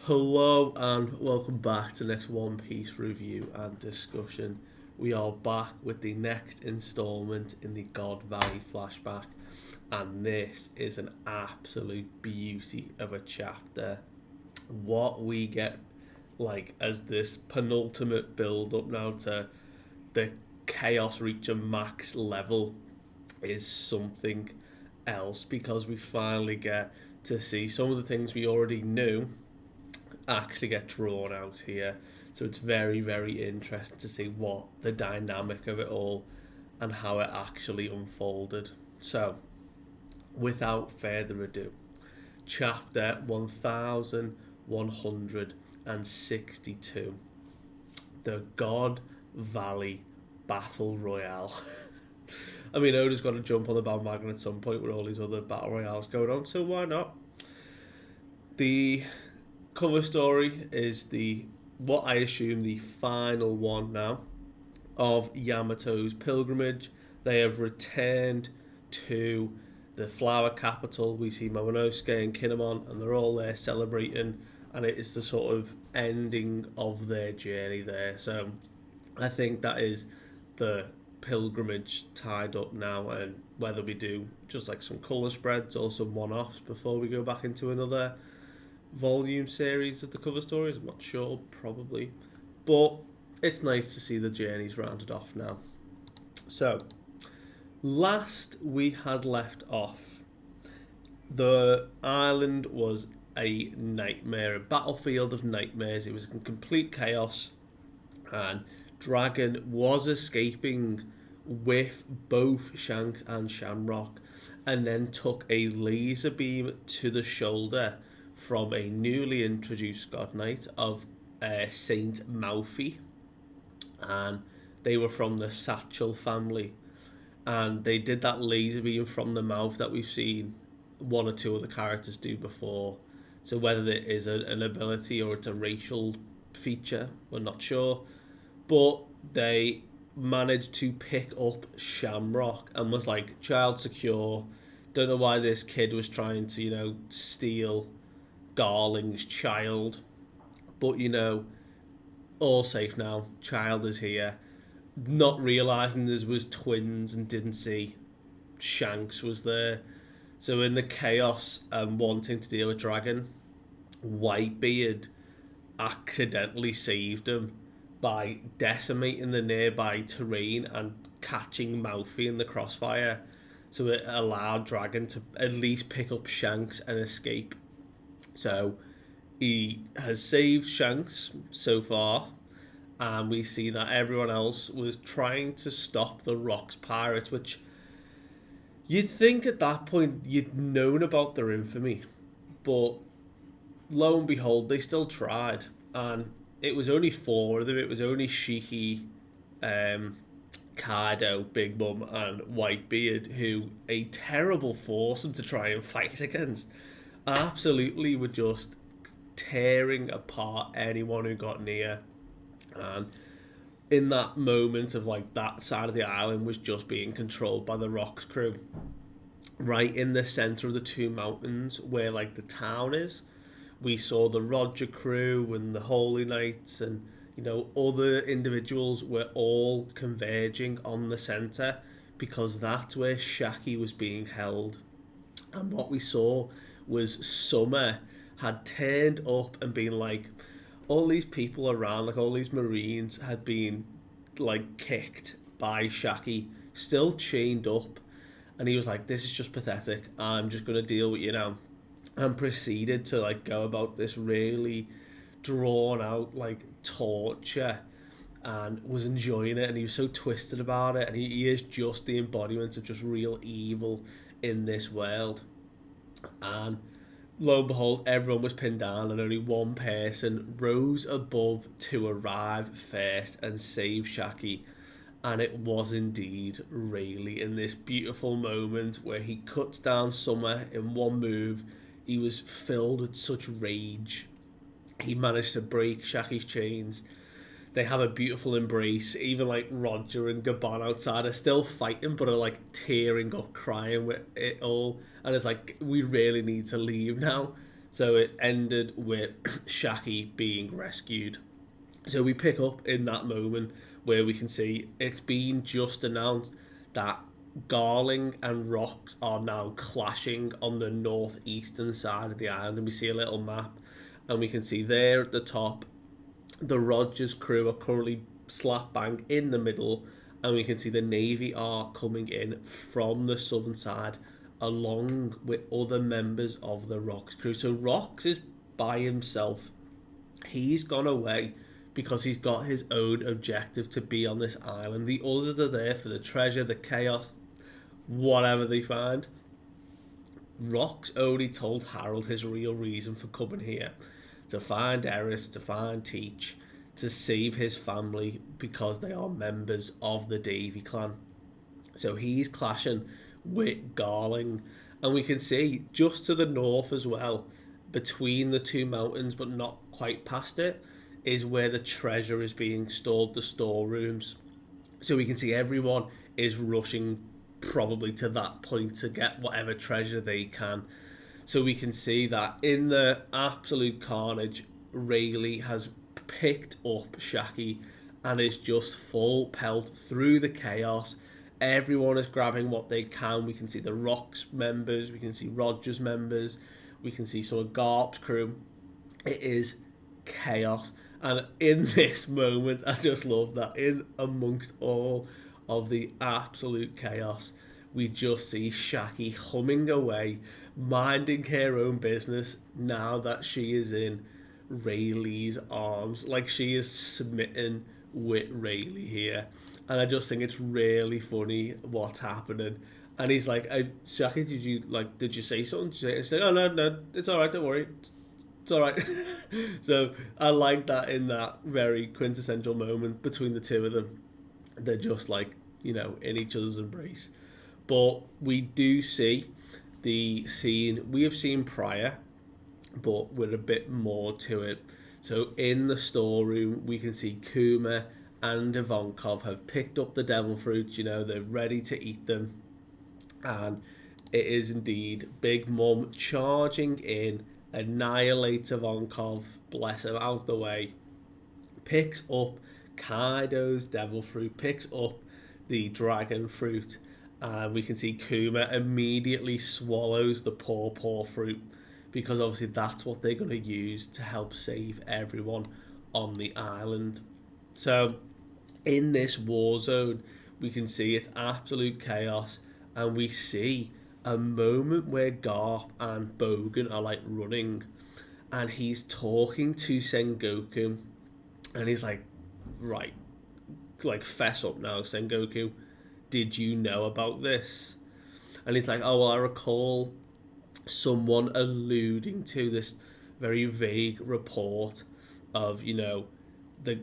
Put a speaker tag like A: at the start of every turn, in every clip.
A: Hello and welcome back to the next One Piece review and discussion. We are back with the next installment in the God Valley flashback, and this is an absolute beauty of a chapter. What we get, as this penultimate build up now to the chaos reaching max level, is something else because we finally get to see some of the things we already knew actually get drawn out here. So it's very, very interesting to see what the dynamic of it all and how it actually unfolded. So, without further ado, chapter 1162, the God Valley Battle Royale. I mean, Oda's got to jump on the bandwagon at some point with all these other battle royales going on, so why not? The cover story is the what I assume the final one now of Yamato's pilgrimage. They have returned to the flower capital. We see Momonosuke and Kinemon, and they're all there celebrating, and it is the sort of ending of their journey there. So I think that is the pilgrimage tied up now, and whether we do just like some colour spreads or some one offs before we go back into another volume series of the cover stories. I'm not sure, probably. But it's nice to see the journeys rounded off now. So, last we had left off, the island was a nightmare, a battlefield of nightmares. It was in complete chaos, and Dragon was escaping with both Shanks and Shamrock, and then took a laser beam to the shoulder from a newly introduced God Knight of Saint Malfi, and they were from the Satchel family, and they did that laser beam from the mouth that we've seen one or two other characters do before. So whether it is an ability or it's a racial feature, we're not sure. But they managed to pick up Shamrock and was like, child secure. Don't know why this kid was trying to, steal Garling's child. But, all safe now. Child is here. Not realising there was twins and didn't see Shanks was there. So in the chaos and wanting to deal with Dragon, Whitebeard accidentally saved him by decimating the nearby terrain and catching Malfi in the crossfire. So it allowed Dragon to at least pick up Shanks and escape. So he has saved Shanks so far, and we see that everyone else was trying to stop the Rocks pirates, which you'd think at that point you'd known about their infamy, but lo and behold, they still tried, and it was only four of them. It was only Shiki, Kaido, Big Mum, and Whitebeard, who a terrible foursome to try and fight against. Absolutely, were just tearing apart anyone who got near, and in that moment of that side of the island was just being controlled by the Rocks crew. Right in the center of the two mountains, where the town is, we saw the Roger crew and the Holy Knights and other individuals were all converging on the center because that's where Shaki was being held. And what we saw was Summer had turned up and been like, all these people around, all these Marines had been kicked by Shaki, still chained up, and he was like, this is just pathetic. I'm just gonna deal with you now. And proceeded to go about this really drawn out torture, and was enjoying it, and he was so twisted about it, and he is just the embodiment of just real evil in this world. And lo and behold, everyone was pinned down, and only one person rose above to arrive first and save Shaki. And it was indeed Rayleigh in this beautiful moment where he cuts down Summer in one move. He was filled with such rage. He managed to break Shaki's chains. They have a beautiful embrace. Even Roger and Gabon outside are still fighting, but are tearing up, crying with it all. And it's we really need to leave now. So it ended with Shaki being rescued. So we pick up in that moment where we can see it's been just announced that Garling and Rocks are now clashing on the northeastern side of the island, and we see a little map, and we can see there at the top the Rogers crew are currently slap bang in the middle, and we can see the Navy are coming in from the southern side along with other members of the Rocks crew. So Rocks is by himself. He's gone away because he's got his own objective to be on this island. The others are there for the treasure, the chaos, whatever they find. Rocks only told Harold his real reason for coming here: to find Eris, to find Teach, to save his family because they are members of the Davy clan. So he's clashing with Garling, and we can see just to the north as well, between the two mountains but not quite past it, is where the treasure is being stored, the storerooms. So we can see everyone is rushing probably to that point to get whatever treasure they can. So we can see that in the absolute carnage, Rayleigh has picked up Shaki and is just full pelt through the chaos. Everyone is grabbing what they can. We can see the Rocks members, we can see Rogers members, we can see some of Garp's crew. It is chaos. And in this moment, I just love that in amongst all of the absolute chaos, we just see Shaki humming away, minding her own business now that she is in Rayleigh's arms. Like, she is smitten with Rayleigh here. And I just think it's really funny what's happening. And he's like, Shaki, did you say something? She's like, oh, no, it's all right, don't worry. It's all right. So I like that in that very quintessential moment between the two of them. They're just like, in each other's embrace. But we do see the scene we have seen prior, but with a bit more to it. So in the storeroom, we can see Kuma and Ivankov have picked up the devil fruits. They're ready to eat them. And it is indeed Big Mum charging in, annihilates Ivankov, bless him, out the way, picks up Kaido's devil fruit, picks up the dragon fruit, and we can see Kuma immediately swallows the poor fruit, because obviously that's what they're going to use to help save everyone on the island. So in this war zone, we can see it's absolute chaos, and we see a moment where Garp and Bogan are like running, and he's talking to Sengoku, and he's like, right, like, fess up now, Sengoku, did you know about this? And he's like, oh, well, I recall someone alluding to this very vague report of, the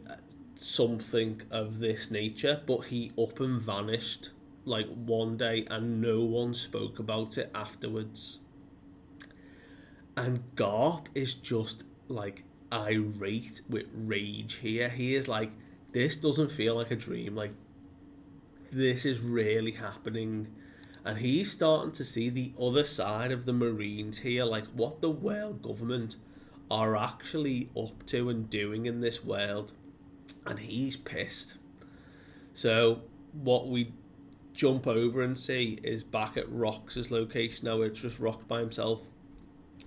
A: something of this nature, but he up and vanished like one day and no one spoke about it afterwards. And Garp is just like irate with rage here. He is like, this doesn't feel like a dream. Like, this is really happening. And he's starting to see the other side of the Marines here, like what the world government are actually up to and doing in this world. And he's pissed. So what we jump over and see is back at Rox's location now. It's just Rox by himself.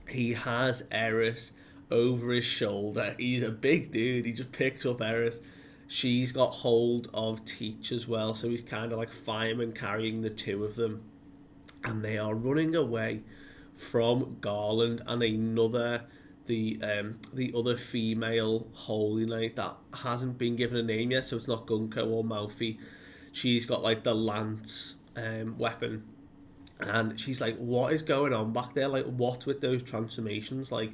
A: He has Eris over his shoulder. He's a big dude. He just picks up Eris. She's got hold of Teach as well, so he's kind of like fireman carrying the two of them, and they are running away from Garland and the other female holy knight that hasn't been given a name yet, so it's not Gunko or Malfi. She's got like the lance weapon, and she's like, what is going on back there? Like, what's with those transformations? Like,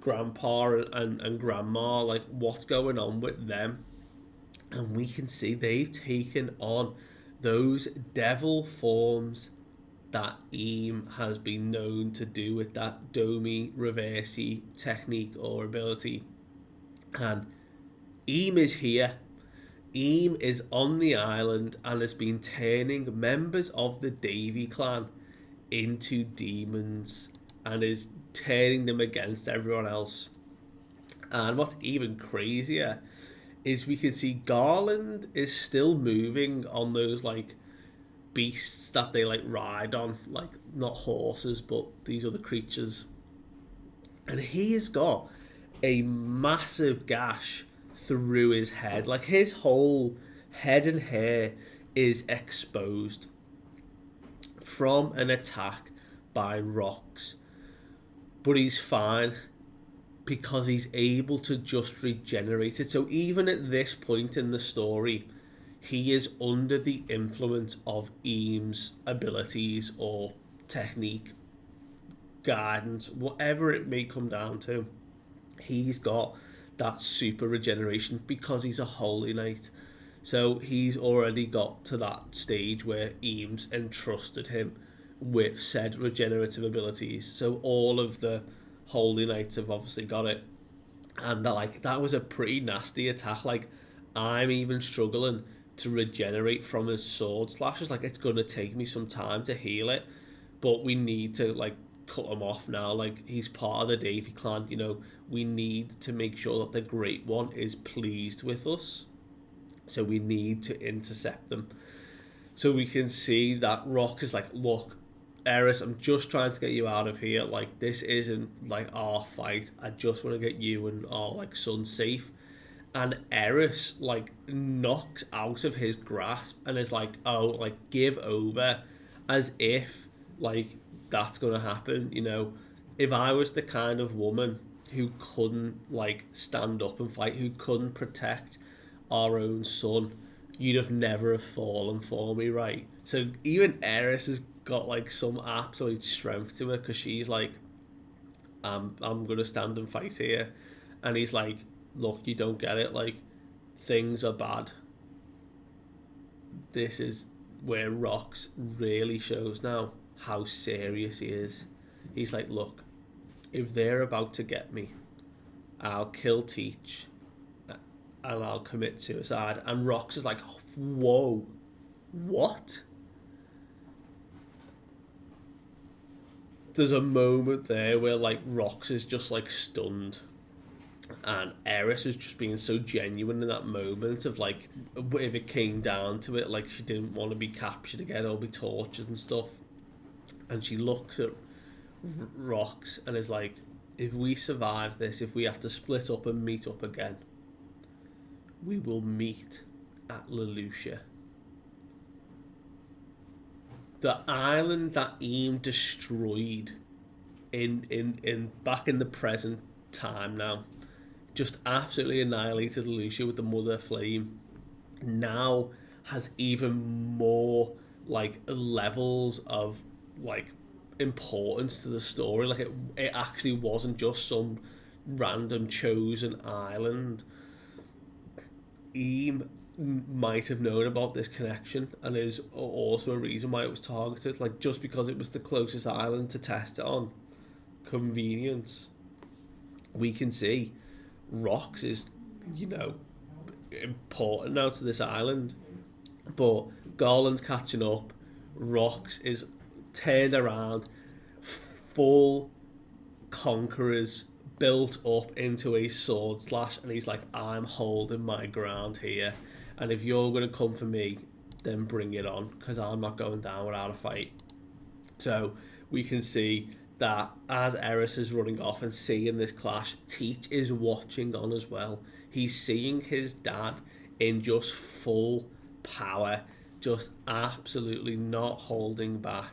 A: Grandpa and Grandma, like, what's going on with them? And we can see they've taken on those devil forms that Eam has been known to do with that Domi Reversi technique or ability. And Eam is here. Eam is on the island and has been turning members of the Davy clan into demons and is turning them against everyone else. And what's even crazier is we can see Garland is still moving on those like beasts that they like ride on, like not horses but these other creatures. And he has got a massive gash through his head. Like his whole head and hair is exposed from an attack by rocks. But he's fine because he's able to just regenerate it. So even at this point in the story, he is under the influence of Eames' abilities or technique, guidance, whatever it may come down to. He's got that super regeneration because he's a holy knight. So he's already got to that stage where Eames entrusted him with said regenerative abilities. So all of the holy knights have obviously got it. And like that was a pretty nasty attack. Like I'm even struggling to regenerate from his sword slashes. Like it's gonna take me some time to heal it. But we need to like cut him off now. Like he's part of the Davy clan, you know. We need to make sure that the Great One is pleased with us. So we need to intercept them. So we can see that Rock is like, look, Eris, I'm just trying to get you out of here. Like this isn't like our fight. I just want to get you and our like son safe. And Eris like knocks out of his grasp and is like, oh, like give over, as if like that's gonna happen. You know, if I was the kind of woman who couldn't like stand up and fight, who couldn't protect our own son, you'd have never have fallen for me, right? So even Eris has got like some absolute strength to her because she's like, I'm gonna stand and fight here, and he's like, look, you don't get it. Like things are bad. This is where Rox really shows now how serious he is. He's like, look, if they're about to get me, I'll kill Teach and I'll commit suicide. And Rox is like, whoa, what? There's a moment there where like Rox is just like stunned, and Eris was just being so genuine in that moment of like, if it came down to it, like she didn't want to be captured again or be tortured and stuff. And she looks at Rox and is like, if we survive this, if we have to split up and meet up again, we will meet at Leloucia. The island that Eam destroyed in back in the present time now, just absolutely annihilated Leloucia with the Mother Flame, now has even more like levels of like importance to the story. Like it actually wasn't just some random chosen island. Eam might have known about this connection and is also a reason why it was targeted. Like just because it was the closest island to test it on, convenience. We can see Rox is, you know, important now to this island, but Garland's catching up. Rox is turned around, full conquerors, built up into a sword slash, and he's like, I'm holding my ground here, and if you're going to come for me, then bring it on, because I'm not going down without a fight. So we can see that as Eris is running off and seeing this clash, Teach is watching on as well. He's seeing his dad in just full power, just absolutely not holding back.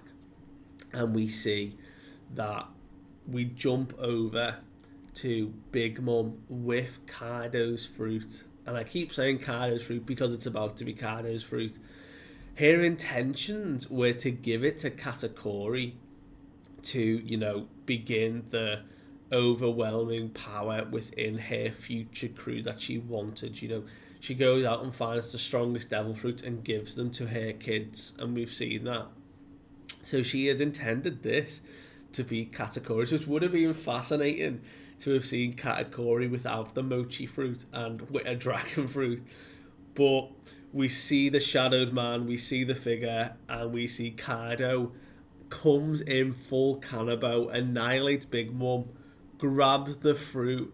A: And we see that we jump over to Big Mum with Kaido's fruit. And I keep saying Kaido's fruit because it's about to be Kaido's fruit. Her intentions were to give it to Katakuri to, you know, begin the overwhelming power within her future crew that she wanted. You know, she goes out and finds the strongest devil fruit and gives them to her kids, and we've seen that. So she had intended this to be Katakuri, which would have been fascinating to have seen Katakuri without the mochi fruit and with a dragon fruit. But we see the shadowed man, we see the figure, and we see Kaido comes in full cannibal, annihilates Big Mum, grabs the fruit,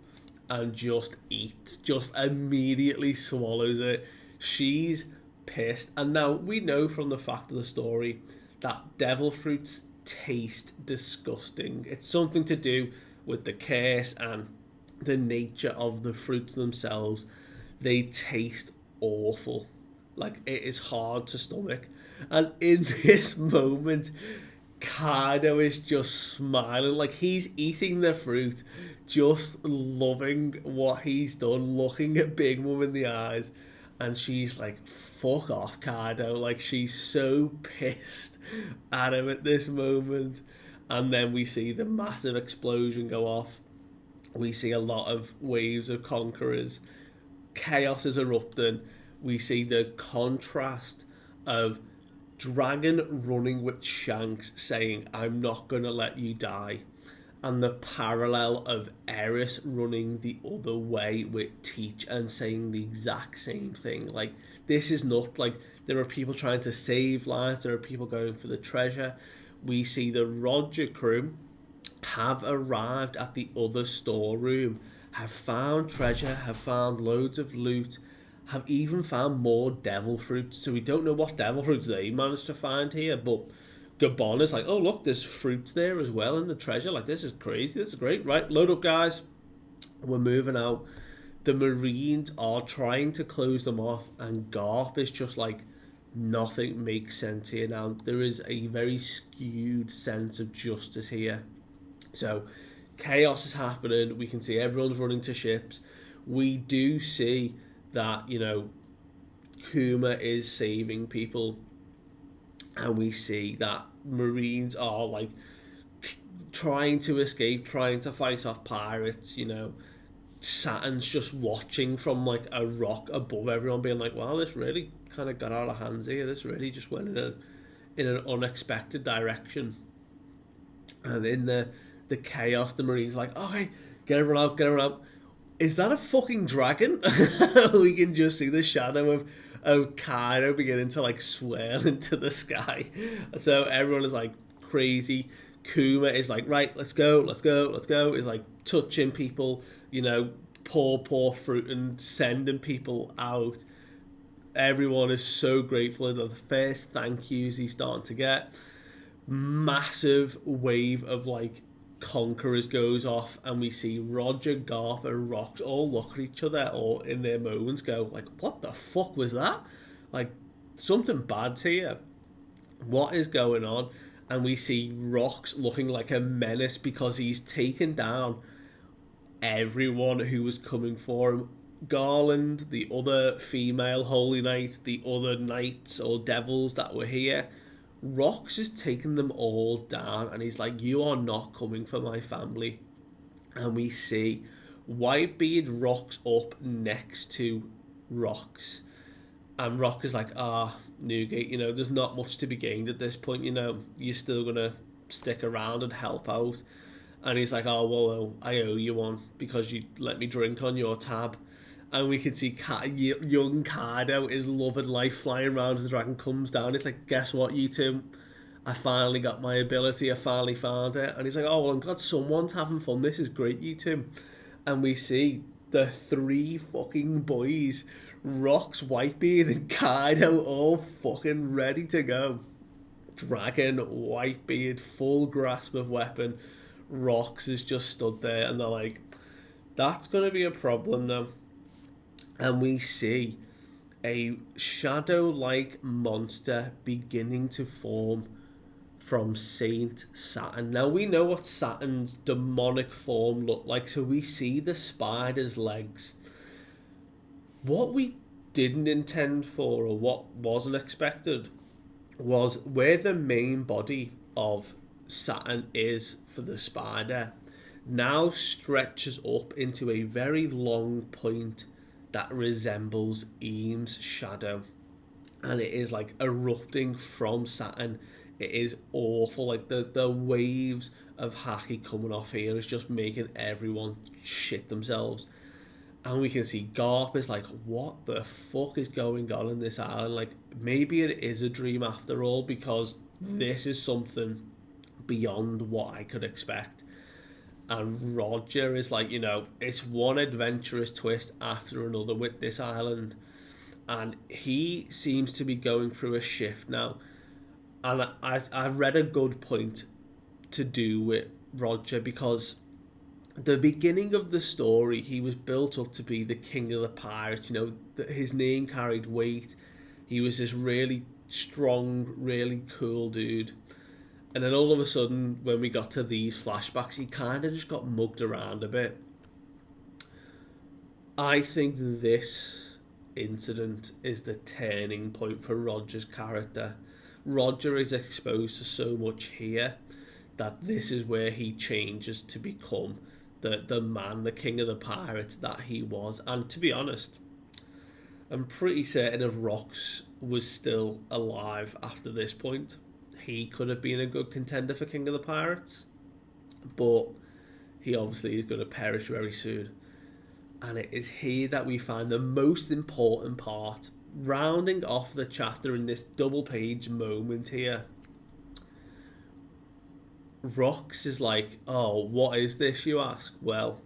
A: and just eats, just immediately swallows it. She's pissed. And now we know from the fact of the story that devil fruits taste disgusting. It's something to do with the curse and the nature of the fruits themselves. They taste awful. Like, it is hard to stomach. And in this moment, Kaido is just smiling, like he's eating the fruit, just loving what he's done, looking at Big Mum in the eyes, and she's like, fuck off, Kaido. Like, she's so pissed at him at this moment. And then we see the massive explosion go off. We see a lot of waves of conquerors. Chaos is erupting. We see the contrast of Dragon running with Shanks saying, I'm not going to let you die. And the parallel of Eris running the other way with Teach and saying the exact same thing. Like, this is not like there are people trying to save lives, there are people going for the treasure. We see the Roger crew have arrived at the other storeroom, have found treasure, have found loads of loot, have even found more devil fruits. So we don't know what devil fruits they managed to find here, but Gabon is like, oh look, there's fruits there as well in the treasure. Like, this is crazy, this is great. Right, load up, guys. We're moving out. The Marines are trying to close them off, and Garp is just like, nothing makes sense here now. There is a very skewed sense of justice here. So chaos is happening. We can see everyone's running to ships. We do see that, you know, Kuma is saving people, and we see that Marines are like trying to escape, trying to fight off pirates. You know, Saturn's just watching from like a rock above everyone, being like, wow, this really kind of got out of hand here. This really just went in an unexpected direction. And in the chaos, the Marines are like, okay, get everyone out, get everyone out. Is that a fucking dragon? We can just see the shadow of Kaido beginning to like swirl into the sky. So everyone is like crazy. Kuma is like, right, let's go, let's go, let's go. Is like touching people, you know, pour fruit and sending people out. Everyone is so grateful. The first thank yous he's starting to get. Massive wave of like conquerors goes off, and we see Roger, Garp, and Rox all look at each other, or in their moments go like, what the fuck was that? Like, something bad's here. What is going on? And we see Rox looking like a menace because he's taken down everyone who was coming for him. Garland, the other female Holy Knight, the other knights or devils that were here, Rox has taken them all down, and he's like, you are not coming for my family. And we see Whitebeard rocks up next to Rox, and Rock is like, Newgate, you know, there's not much to be gained at this point, you know, you're still gonna stick around and help out. And he's like, oh, well, I owe you one because you let me drink on your tab. And we can see young Kaido is loving life, flying around as the dragon comes down. It's like, guess what, you two? I finally got my ability. I finally found it. And he's like, oh, well, I'm glad someone's having fun. This is great, you two. And we see the three fucking boys, Rox, Whitebeard, and Kaido, all fucking ready to go. Dragon, Whitebeard, full grasp of weapon. Rox is just stood there, and they're like, that's going to be a problem now. And we see a shadow-like monster beginning to form from Saint Saturn. Now, we know what Saturn's demonic form looked like, so we see the spider's legs. What we didn't intend for, or what wasn't expected, was where the main body of Saturn is for the spider now stretches up into a very long point that resembles Eames' shadow, and it is like erupting from Saturn. It is awful. Like the waves of haki coming off here is just making everyone shit themselves. And we can see Garp is like, what the fuck is going on in this island? Like, maybe it is a dream after all, because this is something beyond what I could expect. And Roger is like, it's one adventurous twist after another with this island. And he seems to be going through a shift now. And I've read a good point to do with Roger, because the beginning of the story, he was built up to be the king of the pirates. His name carried weight. He was this really strong, really cool dude. And then all of a sudden, when we got to these flashbacks, he kind of just got mugged around a bit. I think this incident is the turning point for Roger's character. Roger is exposed to so much here that this is where he changes to become the man, the king of the pirates that he was. And to be honest, I'm pretty certain if Rox was still alive after this point, he could have been a good contender for King of the Pirates. But he obviously is going to perish very soon. And it is here that we find the most important part, rounding off the chapter in this double page moment here. Rox is like, oh, what is this, you ask? Well,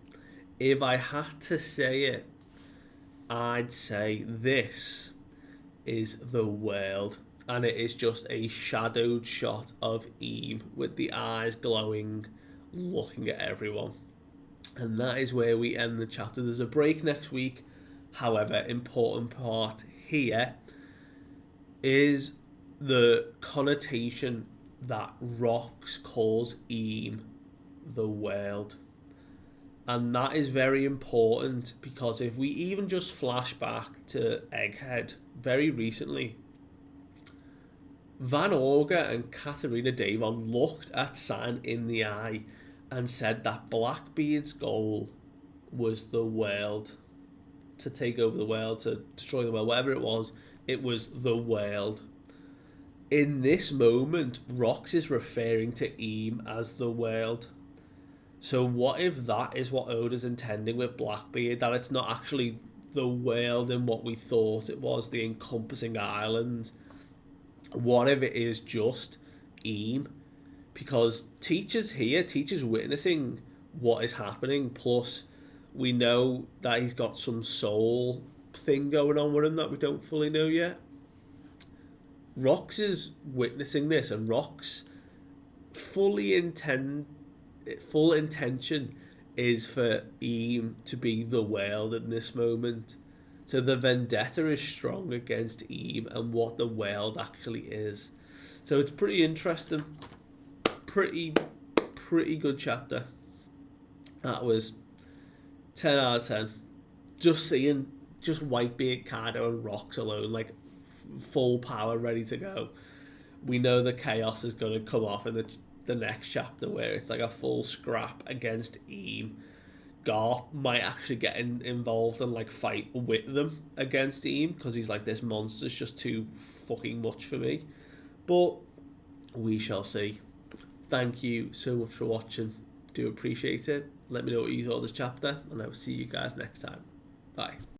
A: if I had to say it, I'd say this is the world. And it is just a shadowed shot of Eve with the eyes glowing, looking at everyone. And that is where we end the chapter. There's a break next week. However, important part here is the connotation that Rox calls Eam the world. And that is very important, because if we even just flash back to Egghead very recently, Van Orga and Katarina Davon looked at San in the eye and said that Blackbeard's goal was the world, to take over the world, to destroy the world, whatever it was the world. In this moment, Rox is referring to Eam as the world. So what if that is what Oda's intending with Blackbeard, that it's not actually the world in what we thought it was, the encompassing island? What if it is just Eam? Because teachers witnessing what is happening, plus we know that he's got some soul thing going on with him that we don't fully know yet. Rox is witnessing this, and Rox full intention is for Eam to be the world in this moment. So the vendetta is strong against Eam and what the world actually is. So it's pretty interesting. Pretty good chapter. That was 10 out of 10. Just seeing Whitebeard, Kaido and Rox alone, like full power, ready to go. We know the chaos is going to come off in the next chapter, where it's like a full scrap against Eam. Garp might actually get involved and like fight with them against Eam, because he's like, this monster's just too fucking much for me. But we shall see. Thank you so much for watching. Do appreciate it. Let me know what you thought of this chapter, and I will see you guys next time. Bye.